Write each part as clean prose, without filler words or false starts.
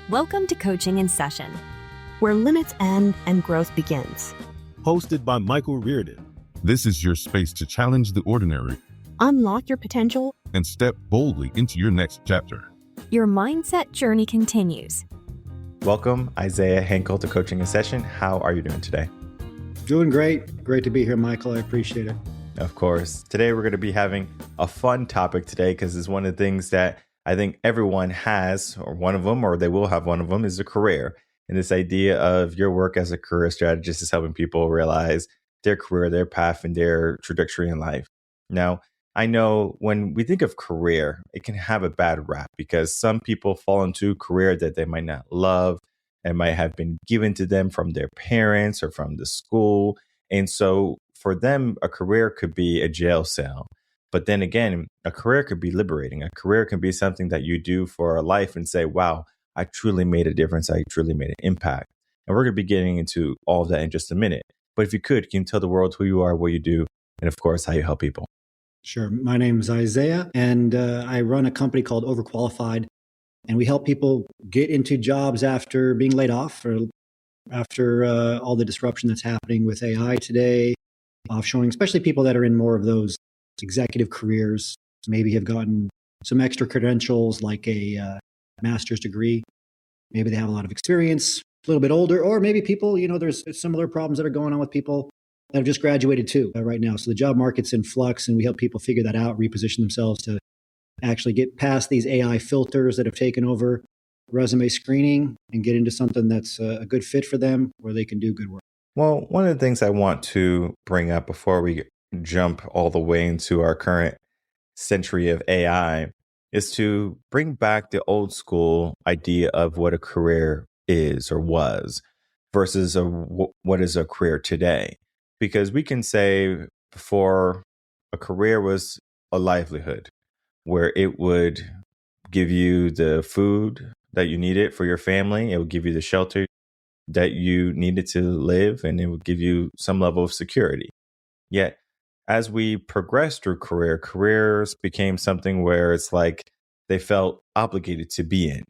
Welcome to Coaching in Session, where limits end and growth begins. Hosted by Michael Rearden. This is your space to challenge the ordinary, unlock your potential, and step boldly into your next chapter. Your mindset journey continues. Welcome, Isaiah Hankel, to Coaching in Session. How are you doing today? Doing great. Great to be here, Michael. I appreciate it. Of course. Today, we're going to be having a fun topic today because it's one of the things that I think everyone has, or one of them, or they will have one of them, is a career. And this idea of your work as a career strategist is helping people realize their career, their path, and their trajectory in life. Now, I know when we think of career, it can have a bad rap because some people fall into a career that they might not love and might have been given to them from their parents or from the school. And so for them, a career could be a jail cell. But then again, a career could be liberating. A career can be something that you do for a life and say, wow, I truly made a difference. I truly made an impact. And we're going to be getting into all of that in just a minute. But if you could, can you tell the world who you are, what you do, and of course, how you help people? Sure. My name is Isaiah, and I run a company called Overqualified. And we help people get into jobs after being laid off or after all the disruption that's happening with AI today, offshoring, especially people that are in more of those executive careers, maybe have gotten some extra credentials like a master's degree. Maybe they have a lot of experience, a little bit older, or maybe people, there's similar problems that are going on with people that have just graduated too right now. So the job market's in flux, and we help people figure that out, reposition themselves to actually get past these AI filters that have taken over resume screening and get into something that's a good fit for them where they can do good work. Well, one of the things I want to bring up before we jump all the way into our current century of AI is to bring back the old school idea of what a career is or was versus what is a career today. Because we can say before, a career was a livelihood where it would give you the food that you needed for your family. It would give you the shelter that you needed to live, and it would give you some level of security. Yet, as we progressed through careers became something where it's like they felt obligated to be in,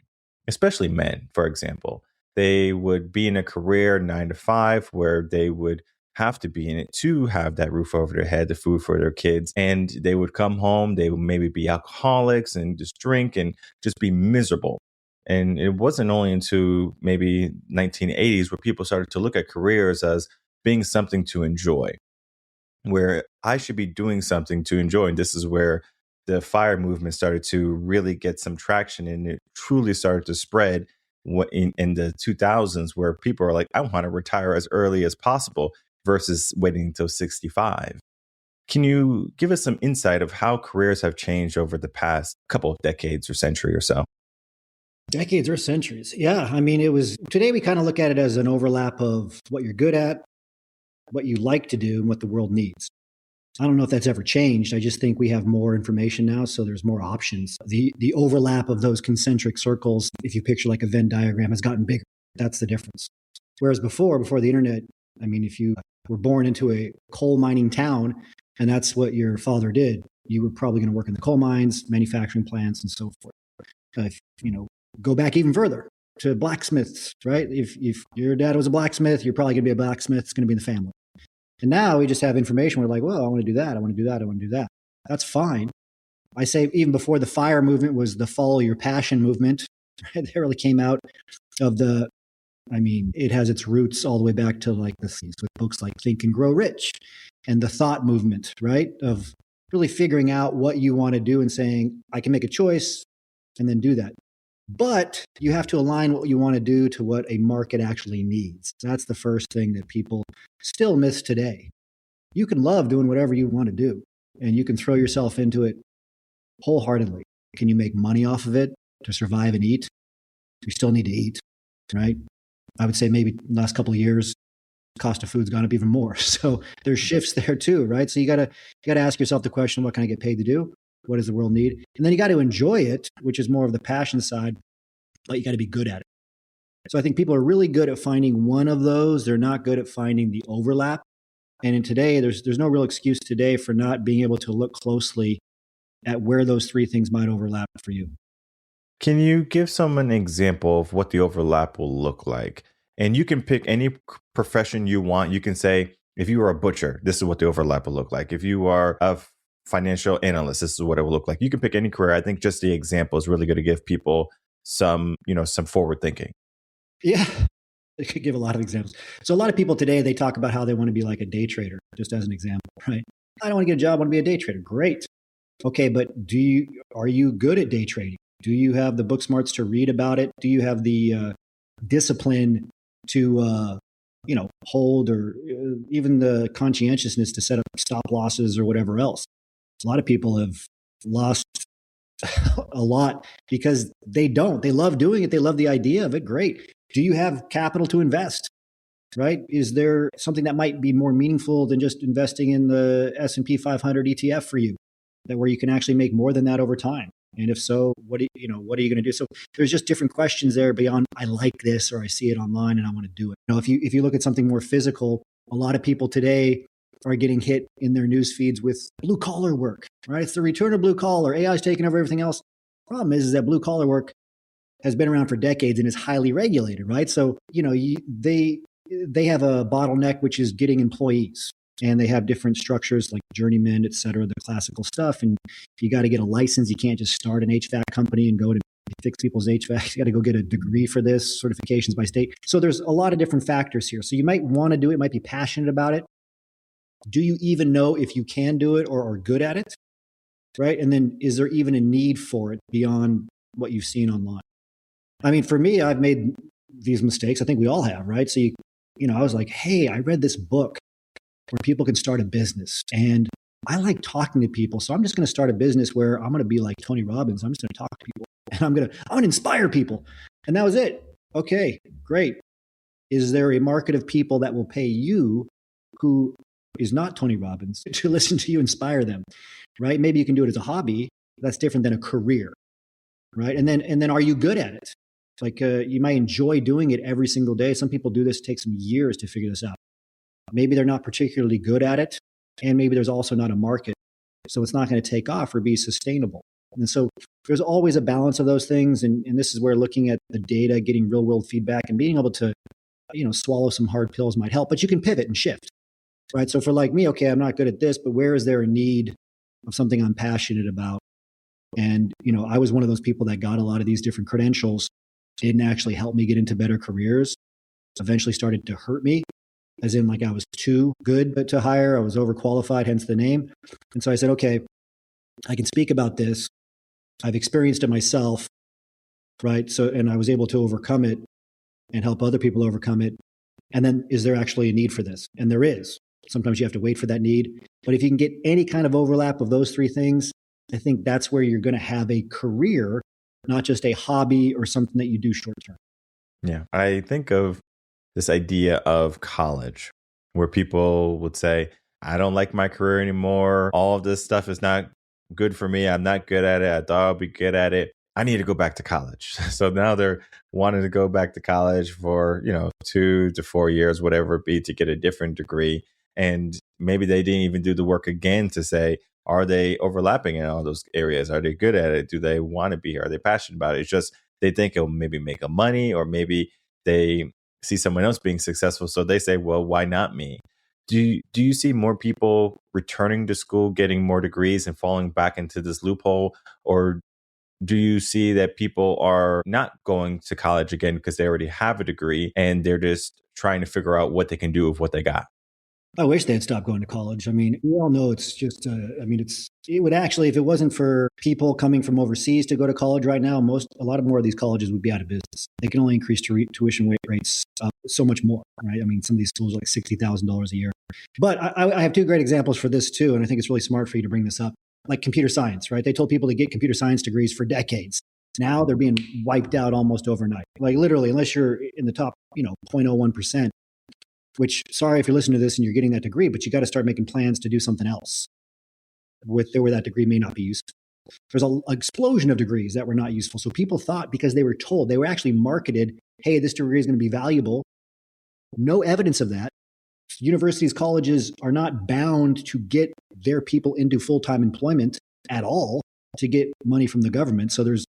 especially men, for example. They would be in a career 9 to 5 where they would have to be in it to have that roof over their head, the food for their kids. And they would come home, they would maybe be alcoholics and just drink and just be miserable. And it wasn't only into maybe 1980s where people started to look at careers as being something to enjoy, where I should be doing something to enjoy. And this is where the FIRE movement started to really get some traction, and it truly started to spread in the 2000s, where people are like, I want to retire as early as possible versus waiting until 65. Can you give us some insight of how careers have changed over the past couple of decades or century or so? Decades or centuries. Yeah. I mean, today we kind of look at it as an overlap of what you're good at, what you like to do, and what the world needs. I don't know if that's ever changed. I just think we have more information now, so there's more options. The overlap of those concentric circles, if you picture like a Venn diagram, has gotten bigger. That's the difference. Whereas before the internet, I mean, if you were born into a coal mining town and that's what your father did, you were probably going to work in the coal mines, manufacturing plants, and so forth. If go back even further to blacksmiths, right? If your dad was a blacksmith, you're probably going to be a blacksmith. It's going to be in the family. And now we just have information. We're like, well, I want to do that. I want to do that. I want to do that. That's fine. I say even before the FIRE movement was the follow your passion movement. It really came out of it has its roots all the way back to like with books like Think and Grow Rich and the thought movement, right? Of really figuring out what you want to do and saying, I can make a choice and then do that. But you have to align what you want to do to what a market actually needs. That's the first thing that people still miss today. You can love doing whatever you want to do, and you can throw yourself into it wholeheartedly. Can you make money off of it to survive and eat? You still need to eat, right? I would say maybe the last couple of years, cost of food's gone up even more. So there's shifts there too, right? So you gotta ask yourself the question, what can I get paid to do? What does the world need? And then you got to enjoy it, which is more of the passion side, but you got to be good at it. So I think people are really good at finding one of those. They're not good at finding the overlap. And in today, there's no real excuse today for not being able to look closely at where those three things might overlap for you. Can you give someone an example of what the overlap will look like? And you can pick any profession you want. You can say, if you are a butcher, this is what the overlap will look like. If you are a financial analyst, this is what it will look like. You can pick any career. I think just the example is really going to give people some forward thinking. Yeah, I could give a lot of examples. So a lot of people today, they talk about how they want to be like a day trader, just as an example, right? I don't want to get a job, I want to be a day trader. Great. Okay, but are you good at day trading? Do you have the book smarts to read about it? Do you have the discipline to hold, or even the conscientiousness to set up stop losses or whatever else? A lot of people have lost a lot because they don't. They love doing it. They love the idea of it. Great. Do you have capital to invest? Right? Is there something that might be more meaningful than just investing in the S&P 500 ETF for you, that where you can actually make more than that over time? And if so, what are you going to do? So there's just different questions there beyond I like this or I see it online and I want to do it. If you look at something more physical, a lot of people today are getting hit in their news feeds with blue collar work, right? It's the return of blue collar. AI is taking over everything else. Problem is that blue collar work has been around for decades and is highly regulated, right? So, they have a bottleneck, which is getting employees. And they have different structures like journeymen, et cetera, the classical stuff. And you got to get a license. You can't just start an HVAC company and go to fix people's HVAC. You got to go get a degree for this, certifications by state. So there's a lot of different factors here. So you might want to do it, might be passionate about it. Do you even know if you can do it or are good at it? Right? And then is there even a need for it beyond what you've seen online? I mean, for me, I've made these mistakes. I think we all have, right? So, I was like, hey, I read this book where people can start a business. And I like talking to people. So I'm just going to start a business where I'm going to be like Tony Robbins. I'm just going to talk to people and I'm going to inspire people. And that was it. Okay, great. Is there a market of people that will pay you who is not Tony Robbins to listen to you inspire them, right? Maybe you can do it as a hobby. That's different than a career, right? And then are you good at it? Like you might enjoy doing it every single day. Some people do this, take some years to figure this out. Maybe they're not particularly good at it. And maybe there's also not a market. So it's not going to take off or be sustainable. And so there's always a balance of those things. And this is where looking at the data, getting real world feedback and being able to, swallow some hard pills might help. But you can pivot and shift, right? So for like me, okay, I'm not good at this, but where is there a need of something I'm passionate about? And, I was one of those people that got a lot of these different credentials, didn't actually help me get into better careers, eventually started to hurt me. As in, like I was too good to hire. I was overqualified, hence the name. And so I said, okay, I can speak about this. I've experienced it myself, right? So, and I was able to overcome it and help other people overcome it. And then is there actually a need for this? And there is. Sometimes you have to wait for that need. But if you can get any kind of overlap of those three things, I think that's where you're going to have a career, not just a hobby or something that you do short term. Yeah. I think of this idea of college where people would say, I don't like my career anymore. All of this stuff is not good for me. I'm not good at it. I thought I'd be good at it. I need to go back to college. So now they're wanting to go back to college for, 2 to 4 years, whatever it be, to get a different degree. And maybe they didn't even do the work again to say, are they overlapping in all those areas? Are they good at it? Do they want to be here? Are they passionate about it? It's just they think it'll maybe make them money, or maybe they see someone else being successful. So they say, well, why not me? Do you see more people returning to school, getting more degrees and falling back into this loophole? Or do you see that people are not going to college again because they already have a degree and they're just trying to figure out what they can do with what they got? I wish they'd stop going to college. I mean, we all know it's just, it would actually, if it wasn't for people coming from overseas to go to college right now, a lot more of these colleges would be out of business. They can only increase tuition rates so much more, right? I mean, some of these schools are like $60,000 a year. But I have two great examples for this too. And I think it's really smart for you to bring this up. Like computer science, right? They told people to get computer science degrees for decades. Now they're being wiped out almost overnight. Like literally, unless you're in the top, 0.01%, which, sorry if you're listening to this and you're getting that degree, but you got to start making plans to do something else where that degree may not be useful. There's an explosion of degrees that were not useful. So people thought, because they were told, they were actually marketed, hey, this degree is going to be valuable. No evidence of that. Universities, colleges are not bound to get their people into full-time employment at all to get money from the government. So there's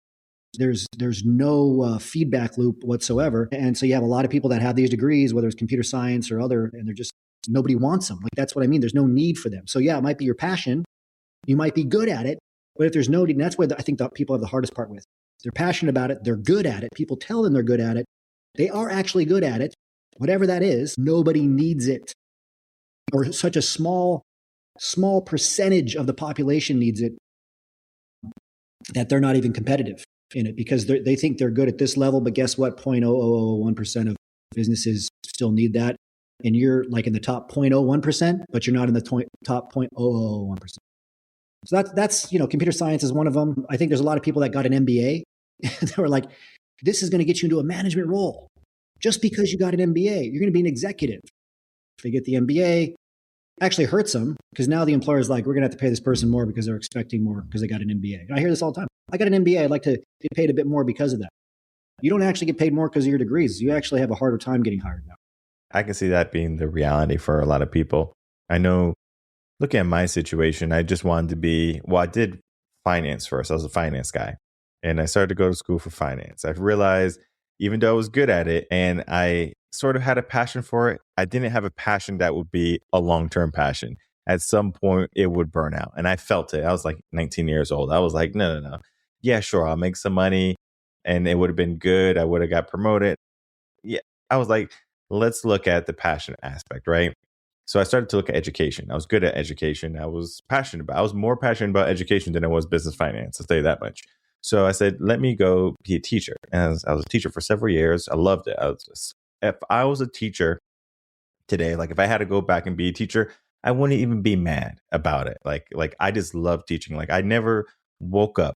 There's no feedback loop whatsoever. And so you have a lot of people that have these degrees, whether it's computer science or other, and they're just, nobody wants them. Like, that's what I mean. There's no need for them. So yeah, it might be your passion. You might be good at it, but if there's no need, and that's where I think the people have the hardest part with. They're passionate about it. They're good at it. People tell them they're good at it. They are actually good at it. Whatever that is, nobody needs it. Or such a small percentage of the population needs it that they're not even competitive in it, because they think they're good at this level. But guess what? 0.0001% of businesses still need that. And you're like in the top 0.01%, but you're not in the top 0.001%. So that's, computer science is one of them. I think there's a lot of people that got an MBA. They were like, this is going to get you into a management role. Just because you got an MBA, you're going to be an executive. If they get the MBA, actually hurts them, because now the employer is like, we're going to have to pay this person more because they're expecting more because they got an MBA. And I hear this all the time. I got an MBA. I'd like to get paid a bit more because of that. You don't actually get paid more because of your degrees. You actually have a harder time getting hired now. I can see that being the reality for a lot of people. I know, looking at my situation, I just wanted to be, I did finance first. I was a finance guy, and I started to go to school for finance. I realized, even though I was good at it and I sort of had a passion for it, I didn't have a passion that would be a long-term passion. At some point, it would burn out. And I felt it. I was like 19 years old. I was like, no. Yeah, sure, I'll make some money and it would have been good. I would have got promoted. Yeah, I was like, let's look at the passion aspect, right? So I started to look at education. I was good at education. I was more passionate about education than I was business finance, I'll tell you that much. So I said, let me go be a teacher. And I was a teacher for several years. I loved it. If I was a teacher today, like if I had to go back and be a teacher, I wouldn't even be mad about it. Like I just love teaching. Like I never woke up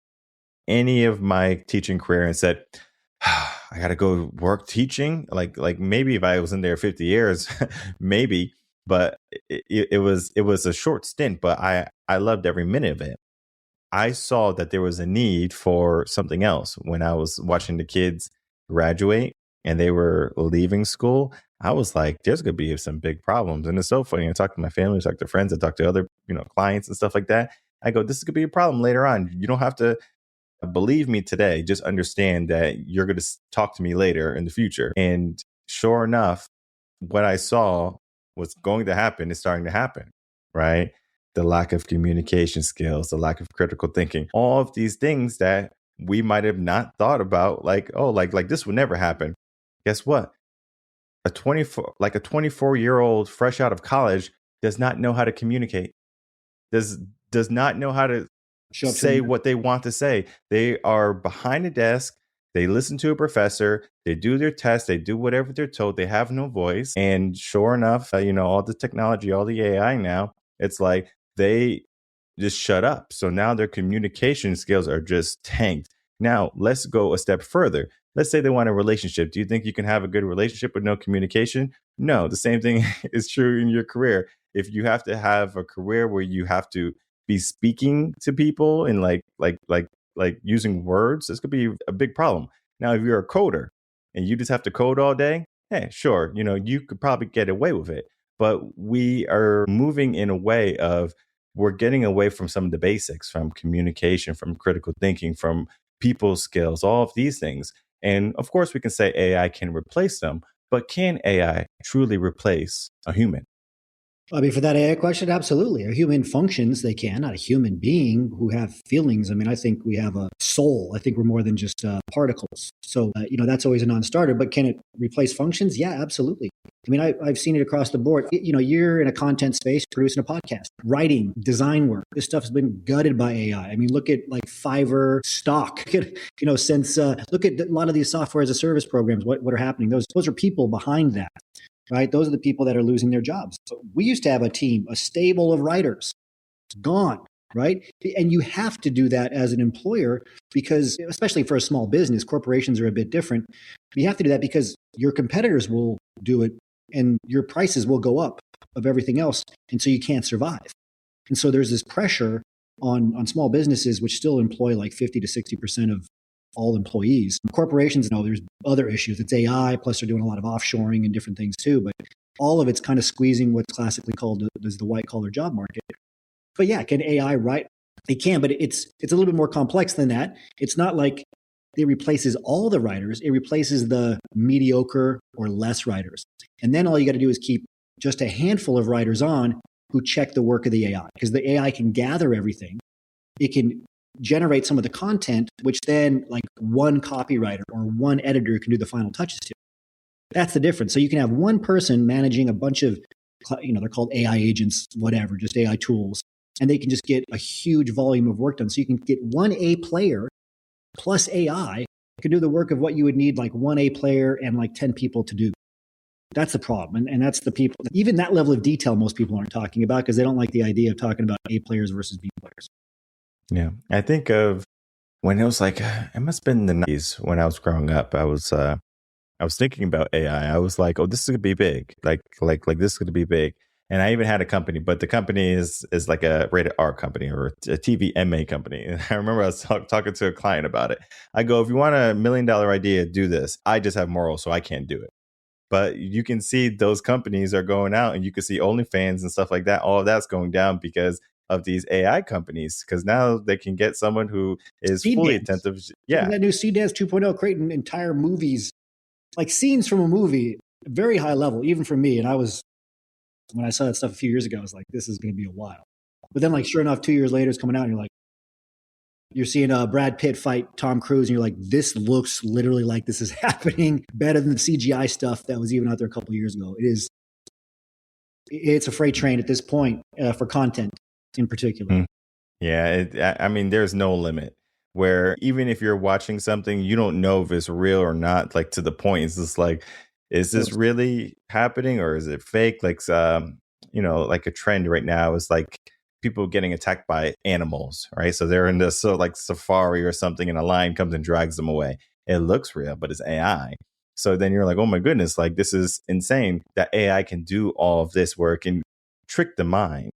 any of my teaching career and said, I got to go work teaching. Like maybe if I was in there 50 years, maybe, but it was a short stint, but I loved every minute of it. I saw that there was a need for something else when I was watching the kids graduate and they were leaving school. I was like, there's going to be some big problems. And it's so funny. I talk to my family, I talk to friends, I talk to other, clients and stuff like that. I go, this is going to be a problem later on. You don't have to believe me today. Just understand that you're going to talk to me later in the future. And sure enough, what I saw was going to happen is starting to happen, right? The lack of communication skills, the lack of critical thinking, all of these things that we might have not thought about, like, oh, like this would never happen. Guess what? A 24-year-old fresh out of college does not know how to communicate, does not know how to say what they want to say. They are behind a desk. They listen to a professor. They do their tests. They do whatever they're told. They have no voice. And sure enough, all the technology, all the AI now, it's like they just shut up. So now their communication skills are just tanked. Now, let's go a step further. Let's say they want a relationship. Do you think you can have a good relationship with no communication? No, the same thing is true in your career. If you have to have a career where you have to be speaking to people and like using words, this could be a big problem. Now, if you're a coder and you just have to code all day, hey, sure, you could probably get away with it. But we are moving in a way of, we're getting away from some of the basics, from communication, from critical thinking, from people skills, all of these things. And of course, we can say AI can replace them, but can AI truly replace a human? I mean, for that AI question, absolutely. A human functions, they can, not a human being who have feelings. I mean, I think we have a soul. I think we're more than just particles. So, that's always a non-starter, but can it replace functions? Yeah, absolutely. I mean, I've seen it across the board. You're in a content space, producing a podcast, writing, design work. This stuff has been gutted by AI. I mean, look at like Fiverr, Stock. Look at a lot of these software as a service programs. What are happening? Those are people behind that. Right? Those are the people that are losing their jobs. So we used to have a team, a stable of writers. It's gone, right? And you have to do that as an employer because, especially for a small business, corporations are a bit different. You have to do that because your competitors will do it and your prices will go up of everything else. And so you can't survive. And so there's this pressure on small businesses, which still employ like 50 to 60% of all employees. Corporations, there's other issues. It's AI, plus they're doing a lot of offshoring and different things too. But all of it's kind of squeezing what's classically called the white collar job market. But yeah, can AI write? It can, but it's a little bit more complex than that. It's not like it replaces all the writers. It replaces the mediocre or less writers. And then all you got to do is keep just a handful of writers on who check the work of the AI, because the AI can gather everything. It can generate some of the content, which then like one copywriter or one editor can do the final touches to. That's the difference. So you can have one person managing a bunch of, they're called AI agents, whatever, just AI tools, and they can just get a huge volume of work done. So you can get one A player plus AI can do the work of what you would need like one A player and like 10 people to do. That's the problem. And that's the people, even that level of detail, most people aren't talking about because they don't like the idea of talking about A players versus B players. Yeah. I think of when it was like, it must have been the 90s when I was growing up. I was thinking about AI. I was like, oh, this is going to be big. Like this is going to be big. And I even had a company, but the company is like a rated R company or a TV MA company. And I remember I was talking to a client about it. I go, if you want $1 million idea, do this. I just have morals, so I can't do it. But you can see those companies are going out, and you can see OnlyFans and stuff like that. All of that's going down because of these AI companies, because now they can get someone who is fully attentive. Yeah. That new Dance 2.0 creating entire movies, like scenes from a movie, very high level, even for me. And when I saw that stuff a few years ago, I was like, this is going to be a while. But then, like, sure enough, 2 years later, it's coming out, and you're seeing Brad Pitt fight Tom Cruise, and you're like, this looks literally like this is happening, better than the CGI stuff that was even out there a couple of years ago. It's a freight train at this point for content in particular. Yeah, I mean, there's no limit. Where even if you're watching something, you don't know if it's real or not. Like, to the point, it's just like, is this really happening or is it fake? Like, like a trend right now is like people getting attacked by animals, right? So they're in this like safari or something, and a lion comes and drags them away. It looks real, but it's AI. So then you're like, oh my goodness, like this is insane that AI can do all of this where it can trick the mind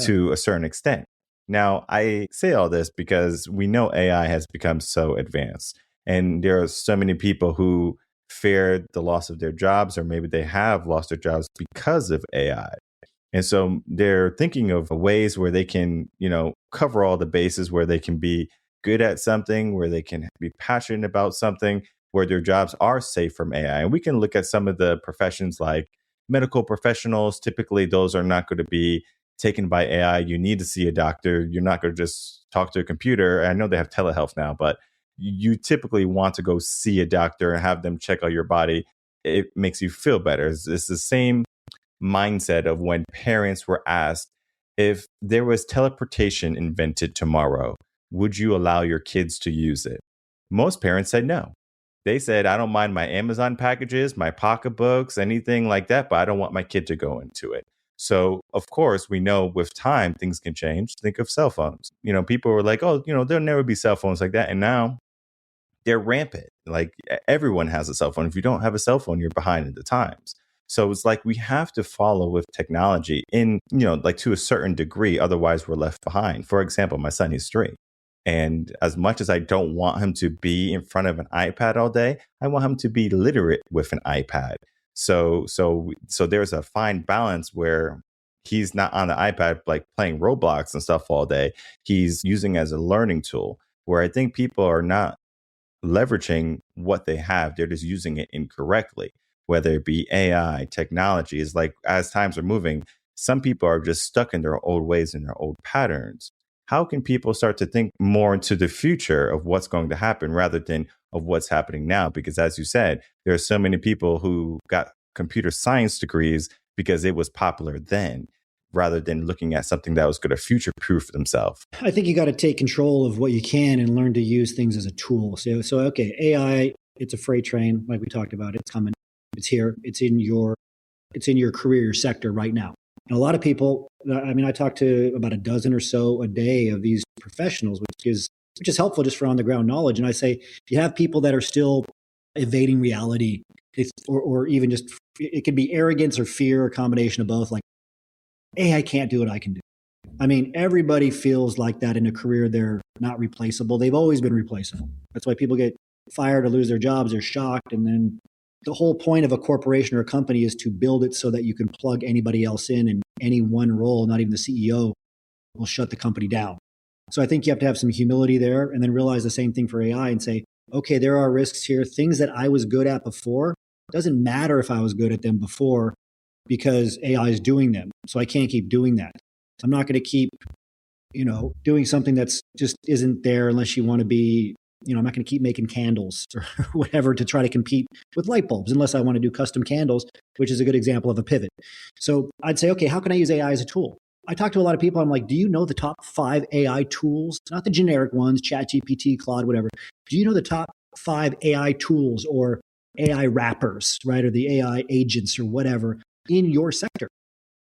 to a certain extent. Now, I say all this because we know AI has become so advanced, and there are so many people who fear the loss of their jobs, or maybe they have lost their jobs because of AI. And so they're thinking of ways where they can, cover all the bases, where they can be good at something, where they can be passionate about something, where their jobs are safe from AI. And we can look at some of the professions like medical professionals. Typically, those are not going to be taken by AI. You need to see a doctor. You're not going to just talk to a computer. I know they have telehealth now, but you typically want to go see a doctor and have them check out your body. It makes you feel better. It's the same mindset of when parents were asked, if there was teleportation invented tomorrow, would you allow your kids to use it? Most parents said no. They said, I don't mind my Amazon packages, my pocketbooks, anything like that, but I don't want my kid to go into it. So, of course, we know with time, things can change. Think of cell phones. People were like, oh, there'll never be cell phones like that. And now they're rampant. Like, everyone has a cell phone. If you don't have a cell phone, you're behind in the times. So it's like we have to follow with technology in, like to a certain degree. Otherwise, we're left behind. For example, my son is 3. And as much as I don't want him to be in front of an iPad all day, I want him to be literate with an iPad. So there's a fine balance where he's not on the iPad like playing Roblox and stuff all day. He's using it as a learning tool, where I think people are not leveraging what they have. They're just using it incorrectly, whether it be AI, technology. Is like, as times are moving, some people are just stuck in their old ways and their old patterns. How can people start to think more into the future of what's going to happen rather than of what's happening now? Because as you said, there are so many people who got computer science degrees because it was popular then, rather than looking at something that was going to future-proof themselves. I think you got to take control of what you can and learn to use things as a tool. So okay, AI, it's a freight train, like we talked about. It's coming. It's here. It's in your career sector right now. And a lot of people, I talk to about a dozen or so a day of these professionals, which is helpful just for on the ground knowledge. And I say, if you have people that are still evading reality, or even just, it could be arrogance or fear, or a combination of both. Like, I can't do what I can do. Everybody feels like that in a career. They're not replaceable. They've always been replaceable. That's why people get fired or lose their jobs. They're shocked. And then the whole point of a corporation or a company is to build it so that you can plug anybody else in, and any one role, not even the CEO, will shut the company down. So I think you have to have some humility there, and then realize the same thing for AI and say, okay, there are risks here. Things that I was good at before, doesn't matter if I was good at them before because AI is doing them. So I can't keep doing that. I'm not going to keep, doing something that's just isn't there unless you want to be, I'm not going to keep making candles or whatever to try to compete with light bulbs unless I want to do custom candles, which is a good example of a pivot. So I'd say, okay, how can I use AI as a tool? I talk to a lot of people. I'm like, do you know the top 5 AI tools? Not the generic ones, ChatGPT, Claude, whatever. Do you know the top 5 AI tools or AI wrappers, right? Or the AI agents or whatever in your sector?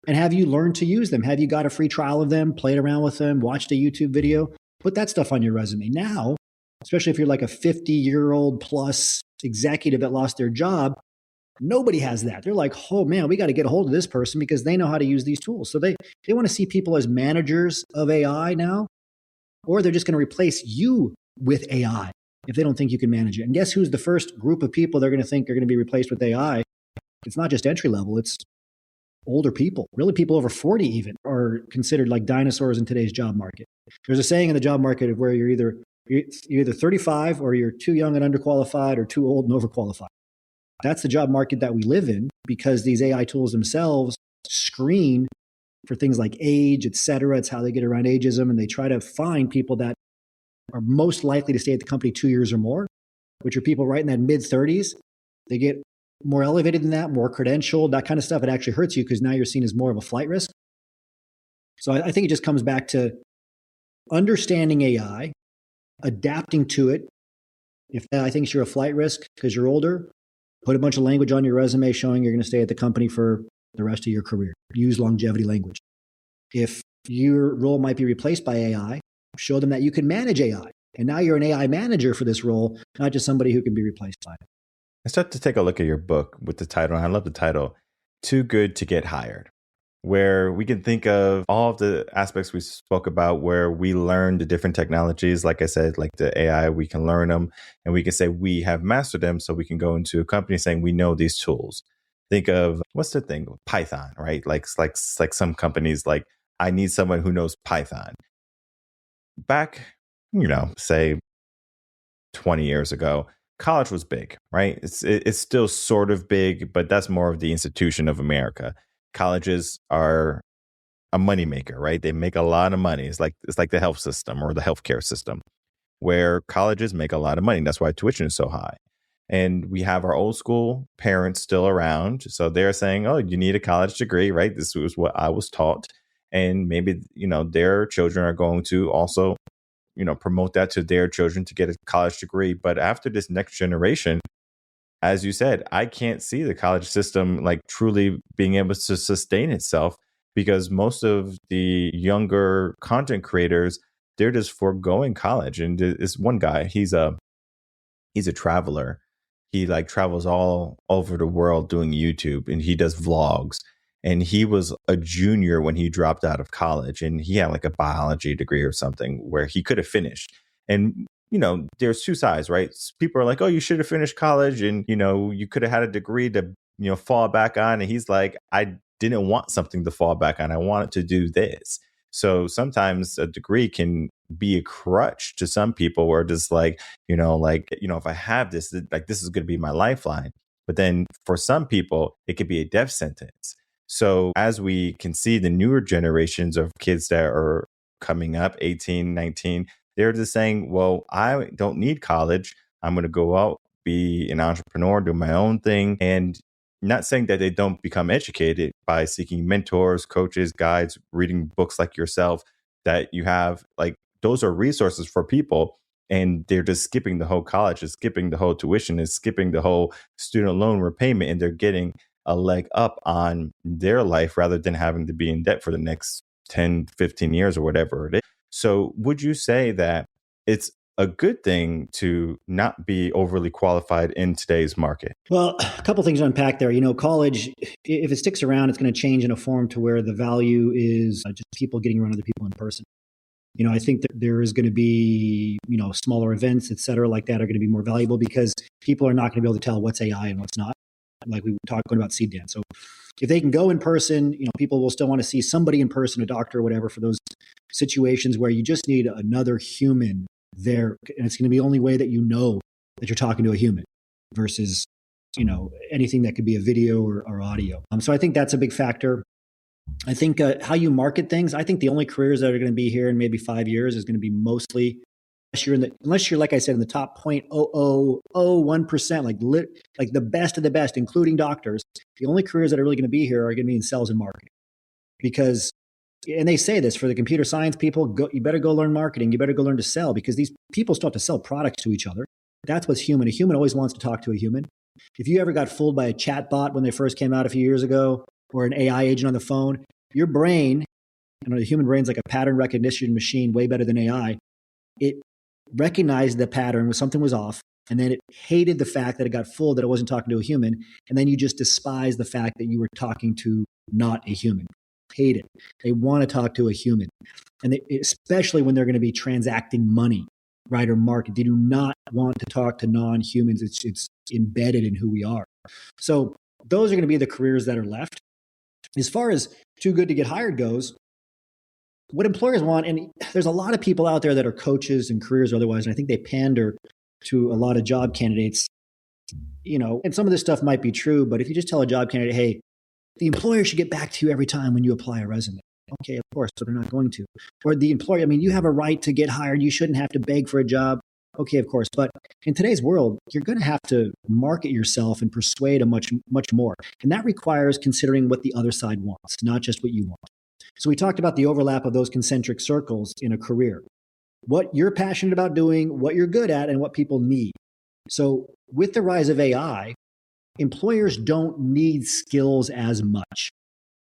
And have you learned to use them? Have you got a free trial of them, played around with them, watched a YouTube video? Put that stuff on your resume. Now, especially if you're like a 50-year-old plus executive that lost their job, nobody has that. They're like, oh man, we got to get a hold of this person because they know how to use these tools. So they want to see people as managers of AI now, or they're just going to replace you with AI if they don't think you can manage it. And guess who's the first group of people they're going to think are going to be replaced with AI? It's not just entry level, it's older people. Really, people over 40 even are considered like dinosaurs in today's job market. There's a saying in the job market of where you're either 35 or you're too young and underqualified or too old and overqualified. That's the job market that we live in because these AI tools themselves screen for things like age, et cetera. It's how they get around ageism, and they try to find people that are most likely to stay at the company 2 years or more, which are people right in that mid-30s. They get more elevated than that, more credentialed, that kind of stuff. It actually hurts you because now you're seen as more of a flight risk. So I think it just comes back to understanding AI, adapting to it. If I think you're a flight risk because you're older, put a bunch of language on your resume showing you're going to stay at the company for the rest of your career. Use longevity language. If your role might be replaced by AI, show them that you can manage AI. And now you're an AI manager for this role, not just somebody who can be replaced by it. I start to take a look at your book with the title, and I love the title, Too Good to Get Hired, where we can think of all of the aspects we spoke about where we learn the different technologies. Like I said, like the AI, we can learn them and we can say we have mastered them. So we can go into a company saying we know these tools. Think of what's the thing? Python, right? Like some companies like, I need someone who knows Python. Back, say 20 years ago, college was big, right? It's still sort of big, but that's more of the institution of America. Colleges are a moneymaker, right? They make a lot of money. It's like the health system or the healthcare system, where colleges make a lot of money. That's why tuition is so high. And we have our old school parents still around. So they're saying, oh, you need a college degree, right? This was what I was taught. And maybe, their children are going to also, promote that to their children to get a college degree. But after this next generation, as you said, I can't see the college system like truly being able to sustain itself because most of the younger content creators, they're just foregoing college. And this one guy, he's a traveler. He like travels all over the world doing YouTube, and he does vlogs. And he was a junior when he dropped out of college, and he had like a biology degree or something where he could have finished. And, there's two sides, right? People are like, oh, you should have finished college and, you could have had a degree to, fall back on. And he's like, I didn't want something to fall back on. I wanted to do this. So sometimes a degree can be a crutch to some people where just like, if I have this, like this is going to be my lifeline. But then for some people, it could be a death sentence. So as we can see the newer generations of kids that are coming up, 18, 19, they're just saying, well, I don't need college. I'm going to go out, be an entrepreneur, do my own thing. And not saying that they don't become educated by seeking mentors, coaches, guides, reading books like yourself that you have. Like those are resources for people. And they're just skipping the whole college, is skipping the whole tuition, is skipping the whole student loan repayment. And they're getting a leg up on their life rather than having to be in debt for the next 10, 15 years or whatever it is. So would you say that it's a good thing to not be overly qualified in today's market? Well, a couple things to unpack there. College, if it sticks around, it's going to change in a form to where the value is just people getting around other people in person. I think that there is going to be, smaller events, et cetera, like that are going to be more valuable because people are not going to be able to tell what's AI and what's not. Like we were talking about seed dance. So if they can go in person, people will still want to see somebody in person, a doctor or whatever, for those situations where you just need another human there. And it's going to be the only way that that you're talking to a human versus, anything that could be a video or audio. So I think that's a big factor. I think how you market things. I think the only careers that are going to be here in maybe 5 years is going to be mostly, unless you're like I said in the top 0.0001%, like the best of the best, including doctors. The only careers that are really going to be here are going to be in sales and marketing, because, and they say this for the computer science people, you better go learn marketing. You better go learn to sell, because these people still have to sell products to each other. That's what's human. A human always wants to talk to a human. If you ever got fooled by a chat bot when they first came out a few years ago, or an AI agent on the phone, your brain, the human brain's like a pattern recognition machine, way better than AI. It recognized the pattern when something was off, and then it hated the fact that it got fooled, that it wasn't talking to a human, and then you just despise the fact that you were talking to not a human. Hate it. They want to talk to a human, and especially when they're going to be transacting money, right, or market. They do not want to talk to non-humans. It's embedded in who we are. So those are going to be the careers that are left. As far as too good to get hired goes, what employers want, and there's a lot of people out there that are coaches and careers or otherwise, and I think they pander to a lot of job candidates, and some of this stuff might be true, but if you just tell a job candidate, hey, the employer should get back to you every time when you apply a resume. Okay, of course, but they're not going to. Or the employer, you have a right to get hired. You shouldn't have to beg for a job. Okay, of course. But in today's world, you're going to have to market yourself and persuade a much, much more. And that requires considering what the other side wants, not just what you want. So we talked about the overlap of those concentric circles in a career. What you're passionate about doing, what you're good at, and what people need. So with the rise of AI, employers don't need skills as much.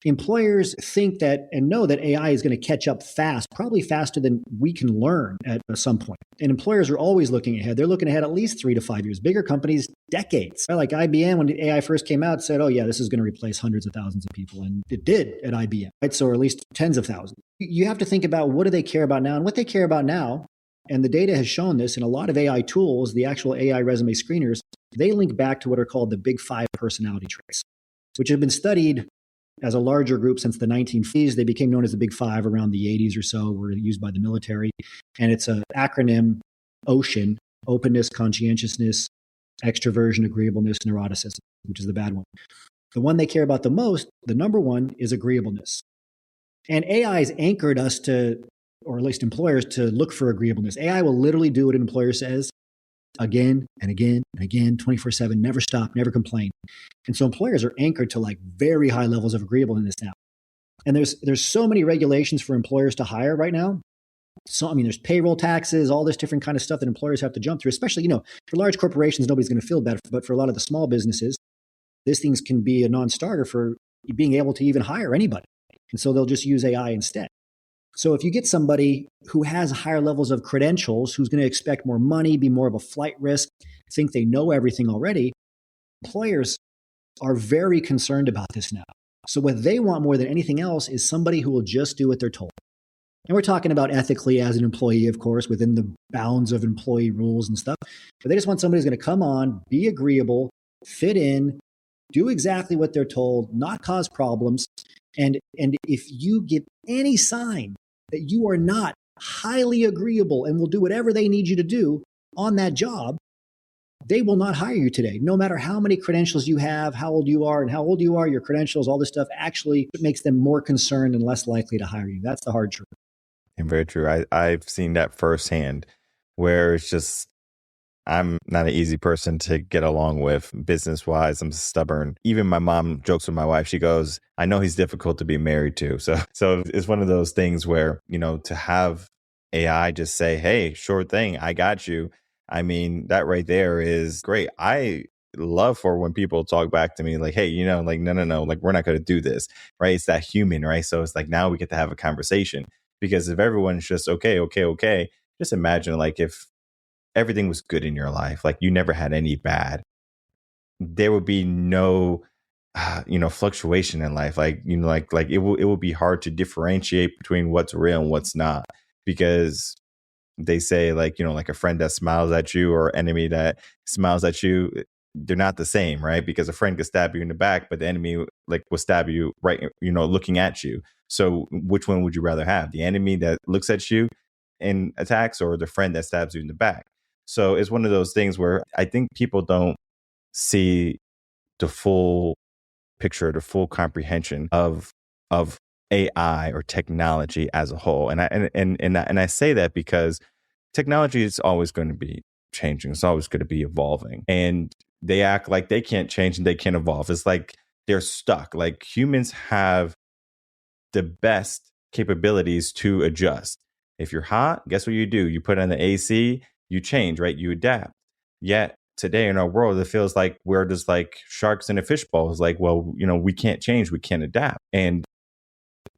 Employers think that and know that AI is going to catch up fast, probably faster than we can learn at some point. And employers are always looking ahead. They're looking ahead at least 3 to 5 years. Bigger companies, decades. Like IBM, when AI first came out, said, oh yeah, this is going to replace hundreds of thousands of people. And it did at IBM, right? So, or at least tens of thousands. You have to think about what do they care about now? And what they care about now, and the data has shown this in a lot of AI tools, the actual AI resume screeners, they link back to what are called the big 5 personality traits, which have been studied as a larger group since the 1950s. They became known as the Big Five around the 80s or so, were used by the military. And it's an acronym, OCEAN: openness, conscientiousness, extroversion, agreeableness, neuroticism, which is the bad one. The one they care about the most, the number one, is agreeableness. And AI has anchored us to, or at least employers, to look for agreeableness. AI will literally do what an employer says again and again and again, 24/7, never stop, never complain. And so employers are anchored to like very high levels of agreeableness now. And there's so many regulations for employers to hire right now. So, there's payroll taxes, all this different kind of stuff that employers have to jump through, especially, for large corporations, nobody's going to feel bad. But for a lot of the small businesses, these things can be a non-starter for being able to even hire anybody. And so they'll just use AI instead. So if you get somebody who has higher levels of credentials, who's going to expect more money, be more of a flight risk, think they know everything already, employers are very concerned about this now. So what they want more than anything else is somebody who will just do what they're told. And we're talking about ethically as an employee, of course, within the bounds of employee rules and stuff. But they just want somebody who's going to come on, be agreeable, fit in, do exactly what they're told, not cause problems. And if you give any sign that you are not highly agreeable and will do whatever they need you to do on that job, they will not hire you today. No matter how many credentials you have, how old you are, your credentials, all this stuff actually makes them more concerned and less likely to hire you. That's the hard truth. And very true. I've seen that firsthand, where it's just, I'm not an easy person to get along with business wise. I'm stubborn. Even my mom jokes with my wife. She goes, I know he's difficult to be married to. So it's one of those things where, to have AI just say, hey, sure thing, I got you. That right there is great. I love for when people talk back to me like, hey, no, like we're not going to do this, right? It's that human, right? So it's like now we get to have a conversation, because if everyone's just okay, just imagine like if everything was good in your life, like you never had any bad, there would be no, fluctuation in life. Like, like it will be hard to differentiate between what's real and what's not, because they say like, like a friend that smiles at you or enemy that smiles at you, they're not the same, right? Because a friend could stab you in the back, but the enemy like will stab you right, looking at you. So which one would you rather have? The enemy that looks at you and attacks, or the friend that stabs you in the back? So it's one of those things where I think people don't see the full picture, the full comprehension of AI or technology as a whole. And I say that because technology is always going to be changing. It's always going to be evolving. And they act like they can't change and they can't evolve. It's like they're stuck. Like humans have the best capabilities to adjust. If you're hot, guess what you do? You put on the AC, you change, right? You adapt. Yet today in our world, it feels like we're just like sharks in a fishbowl. It's like, well, we can't change, we can't adapt. And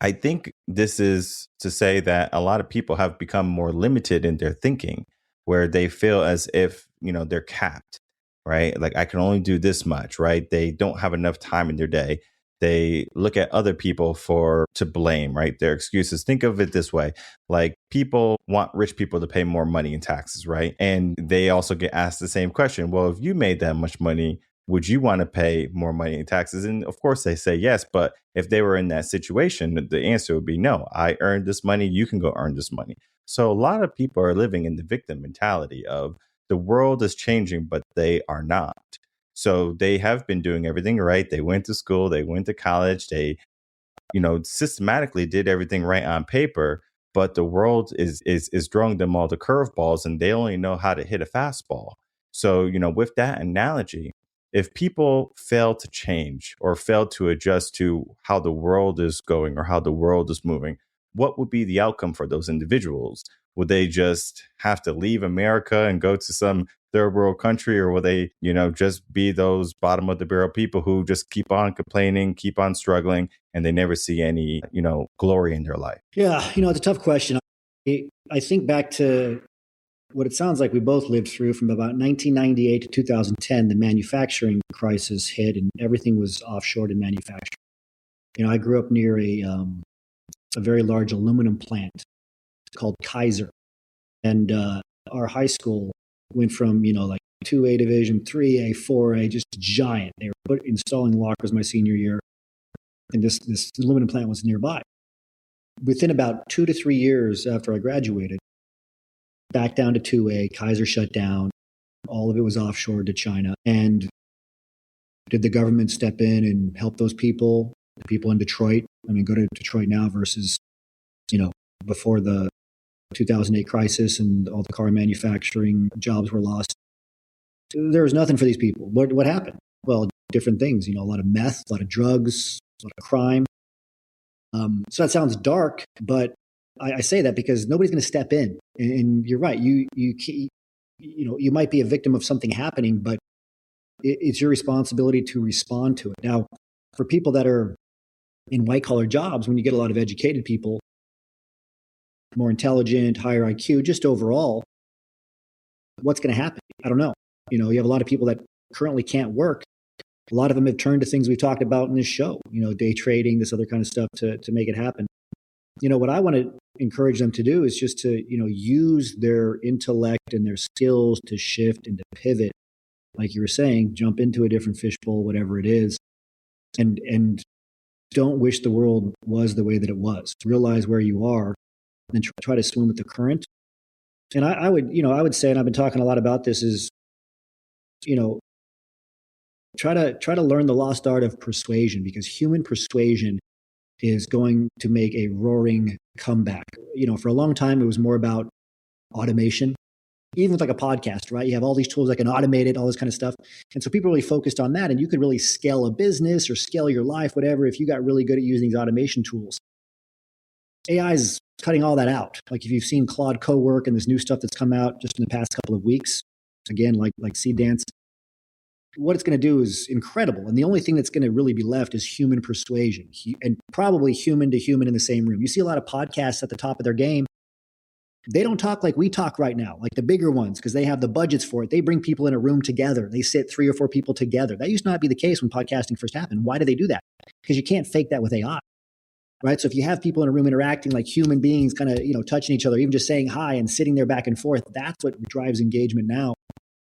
I think this is to say that a lot of people have become more limited in their thinking, where they feel as if, they're capped, right? Like I can only do this much, right? They don't have enough time in their day. They look at other people to blame, right? Their excuses. Think of it this way. Like people want rich people to pay more money in taxes, right? And they also get asked the same question. Well, if you made that much money, would you want to pay more money in taxes? And of course they say yes. But if they were in that situation, the answer would be no. I earned this money. You can go earn this money. So a lot of people are living in the victim mentality of the world is changing, but they are not. So they have been doing everything right. They went to school, they went to college, they, systematically did everything right on paper, but the world is throwing them all the curveballs and they only know how to hit a fastball. So, with that analogy, if people fail to change or fail to adjust to how the world is going or how the world is moving, what would be the outcome for those individuals? Would they just have to leave America and go to some third world country, or will they, just be those bottom of the barrel people who just keep on complaining, keep on struggling, and they never see any, glory in their life? Yeah, it's a tough question. I think back to what it sounds like we both lived through from about 1998 to 2010. The manufacturing crisis hit and everything was offshored in manufacturing. I grew up near a very large aluminum plant called Kaiser. And our high school went from, like 2A division, 3A, 4A, just giant. They were installing lockers my senior year. And this aluminum plant was nearby. Within about 2 to 3 years after I graduated, back down to 2A, Kaiser shut down. All of it was offshore to China. And did the government step in and help those people, the people in Detroit? I mean, go to Detroit now versus, before the 2008 crisis and all the car manufacturing jobs were lost. There was nothing for these people. What happened? Well, different things, a lot of meth, a lot of drugs, a lot of crime. So that sounds dark, but I say that because nobody's going to step in. And you're right. You might be a victim of something happening, but it's your responsibility to respond to it. Now, for people that are in white collar jobs, when you get a lot of educated people, more intelligent, higher IQ, just overall, what's going to happen? I don't know. You have a lot of people that currently can't work. A lot of them have turned to things we've talked about in this show, day trading, this other kind of stuff to make it happen. What I want to encourage them to do is just to, use their intellect and their skills to shift and to pivot. Like you were saying, jump into a different fishbowl, whatever it is. And don't wish the world was the way that it was. Realize where you are and try to swim with the current. And I would say, and I've been talking a lot about this, is, try to learn the lost art of persuasion, because human persuasion is going to make a roaring comeback. For a long time, it was more about automation, even with like a podcast, right? You have all these tools that can automate it, all this kind of stuff. And so people really focused on that, and you could really scale a business or scale your life, whatever, if you got really good at using these automation tools. AI is cutting all that out. Like if you've seen Claude Cowork and this new stuff that's come out just in the past couple of weeks, again, like Seed Dance, what it's going to do is incredible. And the only thing that's going to really be left is human persuasion, and probably human to human in the same room. You see a lot of podcasts at the top of their game. They don't talk like we talk right now, like the bigger ones, because they have the budgets for it. They bring people in a room together. They sit 3 or 4 people together. That used to not be the case when podcasting first happened. Why do they do that? Because you can't fake that with AI, right? So if you have people in a room interacting like human beings, kind of, touching each other, even just saying hi and sitting there back and forth, that's what drives engagement now.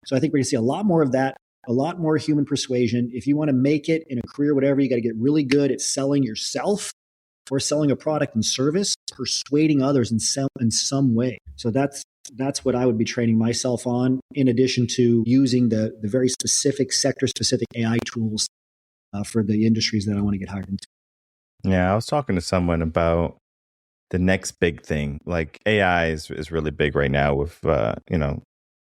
So I think we're going to see a lot more of that, a lot more human persuasion. If you want to make it in a career, whatever, you got to get really good at selling yourself or selling a product and service, persuading others in some way. So that's That's what I would be training myself on, in addition to using the very specific sector-specific AI tools for the industries that I want to get hired into. Yeah, I was talking to someone about the next big thing. Like AI is really big right now with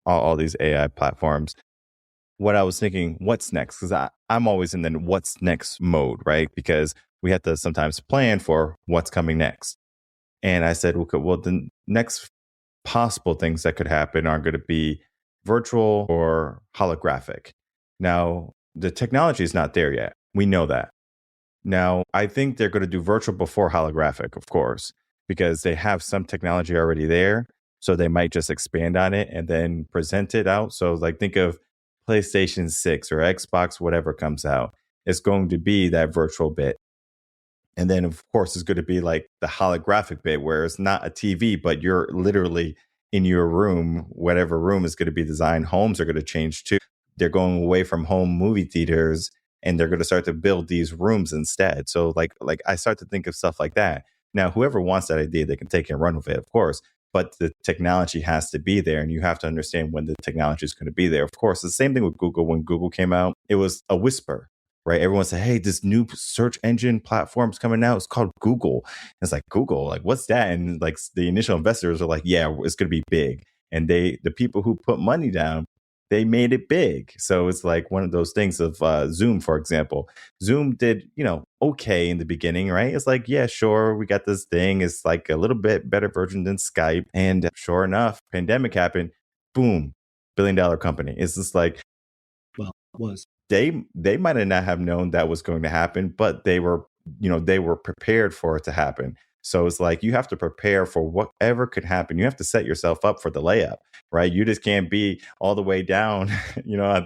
all these AI platforms. What I was thinking, what's next? Because I'm always in the what's next mode, right? Because we have to sometimes plan for what's coming next. And I said, okay, well, the next possible things that could happen are going to be virtual or holographic. Now, the technology is not there yet. We know that. Now, I think they're going to do virtual before holographic, of course, because they have some technology already there. So they might just expand on it and then present it out. So, like, think of PlayStation 6 or Xbox, whatever comes out. It's going to be that virtual bit. And then, of course, it's going to be like the holographic bit where it's not a TV, but you're literally in your room. Whatever room is going to be designed. Homes are going to change too. They're going away from home movie theaters and they're going to start to build these rooms instead. So like I start to think of stuff like that. Now, whoever wants that idea, they can take it and run with it, of course. But the technology has to be there and you have to understand when the technology is going to be there. Of course, the same thing with Google. When Google came out, it was a whisper. Right. Everyone said, hey, this new search engine platform's coming out. It's called Google. And it's like, Google, like, what's that? And like the initial investors are like, yeah, it's going to be big. And the people who put money down, they made it big. So it's like one of those things of Zoom, for example. Zoom did, okay in the beginning, right? It's like, yeah, sure, we got this thing. It's like a little bit better version than Skype. And sure enough, pandemic happened. Boom, $1 billion company. It's just like, well, it was. They might not have known that was going to happen, but they were prepared for it to happen. So it's like you have to prepare for whatever could happen. You have to set yourself up for the layup, right? You just can't be all the way down, on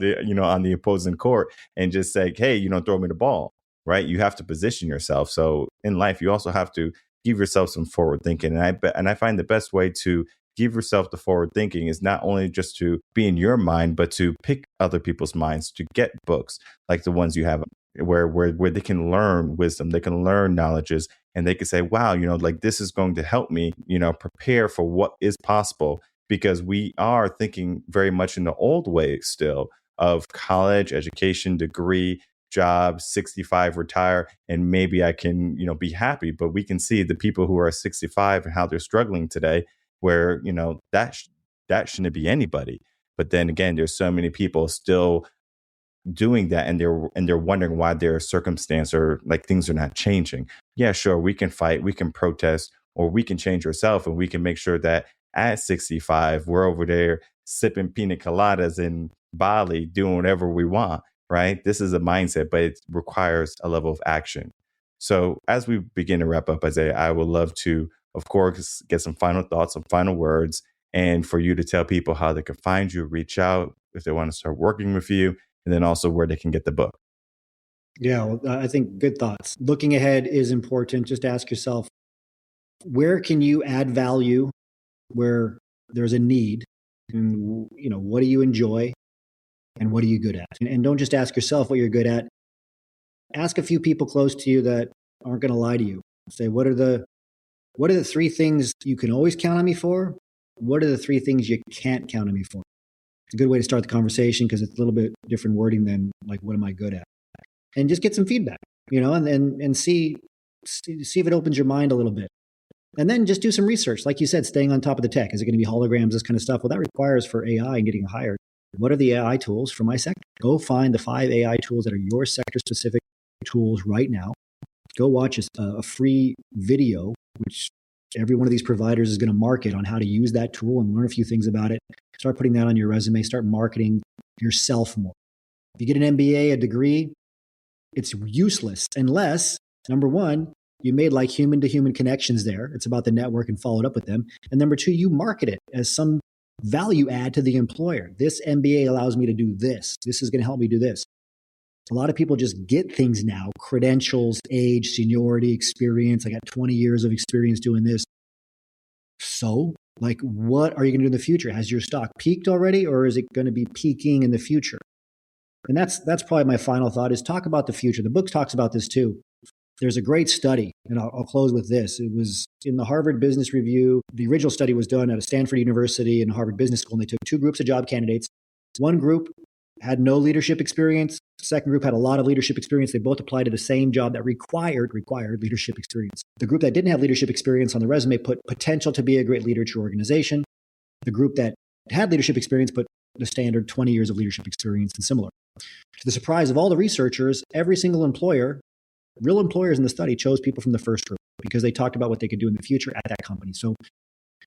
the opposing court and just say, hey, throw me the ball, right? You have to position yourself. So in life, you also have to give yourself some forward thinking. And I find the best way to give yourself the forward thinking is not only just to be in your mind, but to pick other people's minds, to get books like the ones you have where they can learn wisdom, they can learn knowledges, and they can say, wow, like this is going to help me, prepare for what is possible, because we are thinking very much in the old way still of college, education, degree, job, 65, retire, and maybe I can, be happy. But we can see the people who are 65 and how they're struggling today, where, that shouldn't be anybody. But then again, there's so many people still doing that, and they're wondering why their circumstance or like things are not changing. Yeah, sure, we can fight, we can protest, or we can change ourselves, and we can make sure that at 65 we're over there sipping pina coladas in Bali, doing whatever we want, right? This is a mindset, but it requires a level of action. So as we begin to wrap up, Isaiah, I would love to, of course, get some final thoughts, some final words, and for you to tell people how they can find you, reach out if they want to start working with you, and then also where they can get the book. Yeah, well, I think good thoughts. Looking ahead is important. Just ask yourself, where can you add value where there's a need? And, what do you enjoy and what are you good at? And don't just ask yourself what you're good at. Ask a few people close to you that aren't going to lie to you. Say, what are the 3 things you can always count on me for? What are the 3 things you can't count on me for? It's a good way to start the conversation because it's a little bit different wording than like, what am I good at? And just get some feedback, and see if it opens your mind a little bit. And then just do some research. Like you said, staying on top of the tech. Is it going to be holograms, this kind of stuff? Well, that requires for AI and getting hired. What are the AI tools for my sector? Go find the 5 AI tools that are your sector-specific tools right now. Go watch a free video, which every one of these providers is going to market on how to use that tool and learn a few things about it. Start putting that on your resume. Start marketing yourself more. If you get an MBA, a degree, it's useless unless, number one, you made like human-to-human connections there. It's about the network and followed up with them. And number 2, you market it as some value add to the employer. This MBA allows me to do this. This is going to help me do this. A lot of people just get things now, credentials, age, seniority, experience. I got 20 years of experience doing this. So, like, what are you going to do in the future? Has your stock peaked already, or is it going to be peaking in the future? And that's probably my final thought is talk about the future. The book talks about this too. There's a great study, and I'll close with this. It was in the Harvard Business Review. The original study was done at a Stanford University and Harvard Business School, and they took two groups of job candidates. One group had no leadership experience. The second group had a lot of leadership experience. They both applied to the same job that required leadership experience. The group that didn't have leadership experience on the resume put potential to be a great leader to your organization. The group that had leadership experience put the standard 20 years of leadership experience and similar. To the surprise of all the researchers, every single employer, real employers in the study, chose people from the first group because they talked about what they could do in the future at that company. So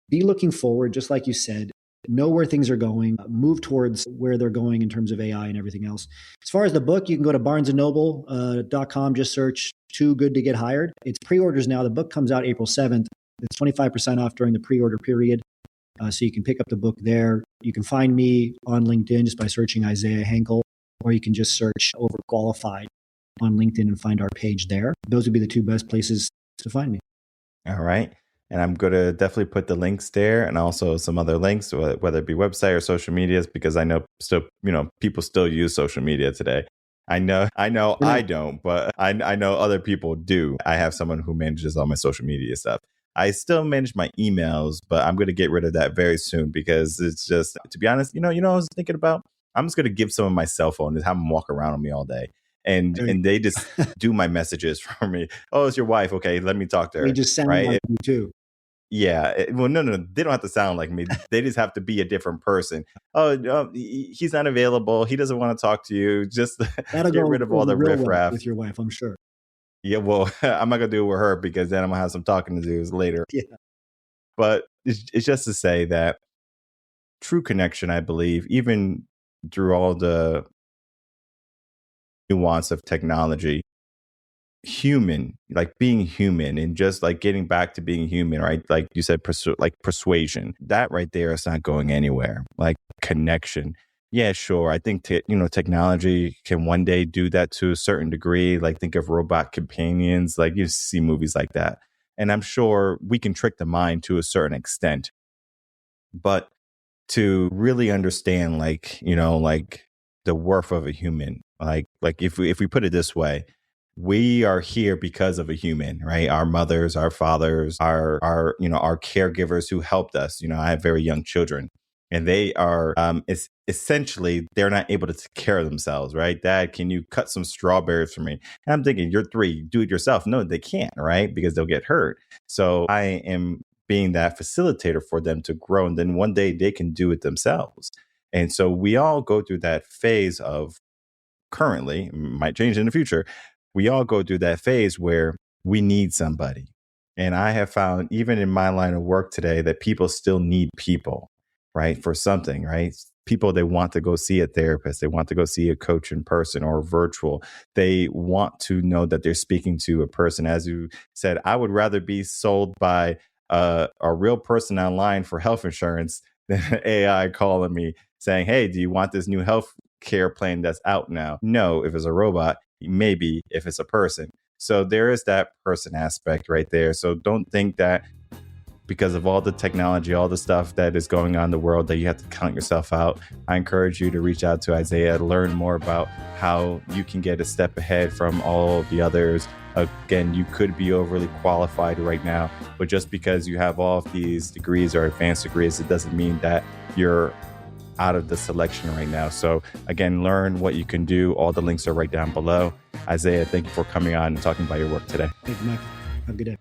be looking forward, just like you said, know where things are going, move towards where they're going in terms of AI and everything else. As far as the book, you can go to barnesandnoble.com, just search Too Good to Get Hired. It's pre-orders now. The book comes out April 7th. It's 25% off during the pre-order period. So you can pick up the book there. You can find me on LinkedIn just by searching Isaiah Hankel, or you can just search Overqualified on LinkedIn and find our page there. Those would be the two best places to find me. All right. And I'm going to definitely put the links there and also some other links, whether it be website or social medias, because I know still, people still use social media today. I know I don't, but I know other people do. I have someone who manages all my social media stuff. I still manage my emails, but I'm going to get rid of that very soon because it's just, to be honest, I was thinking about, I'm just going to give someone my cell phone and have them walk around on me all day. And they just do my messages for me. Oh, it's your wife. Okay, let me talk to her. They just sound like you too. Yeah. No. They don't have to sound like me. They just have to be a different person. Oh, he's not available. He doesn't want to talk to you. Just get rid of all the riffraff. With your wife, I'm sure. Yeah, well, I'm not going to do it with her because then I'm going to have some talking to do later. Yeah. But it's just to say that true connection, I believe, even through all the nuance of technology, being human and just like getting back to being human, right? Like you said, persuasion, that right there is not going anywhere. Like connection. Yeah, sure. I think, technology can one day do that to a certain degree. Like think of robot companions, like you see movies like that. And I'm sure we can trick the mind to a certain extent. But to really understand, the worth of a human, like if we put it this way, we are here because of a human, right? Our mothers, our fathers, our caregivers who helped us. I have very young children. And they are, essentially, they're not able to take care of themselves, right? Dad, can you cut some strawberries for me? And I'm thinking, you're 3, do it yourself. No, they can't, right? Because they'll get hurt. So I am being that facilitator for them to grow. And then one day they can do it themselves. And so we all go through that phase of currently, might change in the future. We all go through that phase where we need somebody. And I have found, even in my line of work today, that people still need people. Right? For something, right? People, they want to go see a therapist. They want to go see a coach in person or virtual. They want to know that they're speaking to a person. As you said, I would rather be sold by a real person online for health insurance than an AI calling me saying, hey, do you want this new health care plan that's out now? No, if it's a robot, maybe if it's a person. So there is that person aspect right there. So don't think that because of all the technology, all the stuff that is going on in the world, that you have to count yourself out. I encourage you to reach out to Isaiah, learn more about how you can get a step ahead from all the others. Again, you could be overly qualified right now, but just because you have all of these degrees or advanced degrees, it doesn't mean that you're out of the selection right now. So again, learn what you can do. All the links are right down below. Isaiah, thank you for coming on and talking about your work today. Thank you, Michael. Have a good day.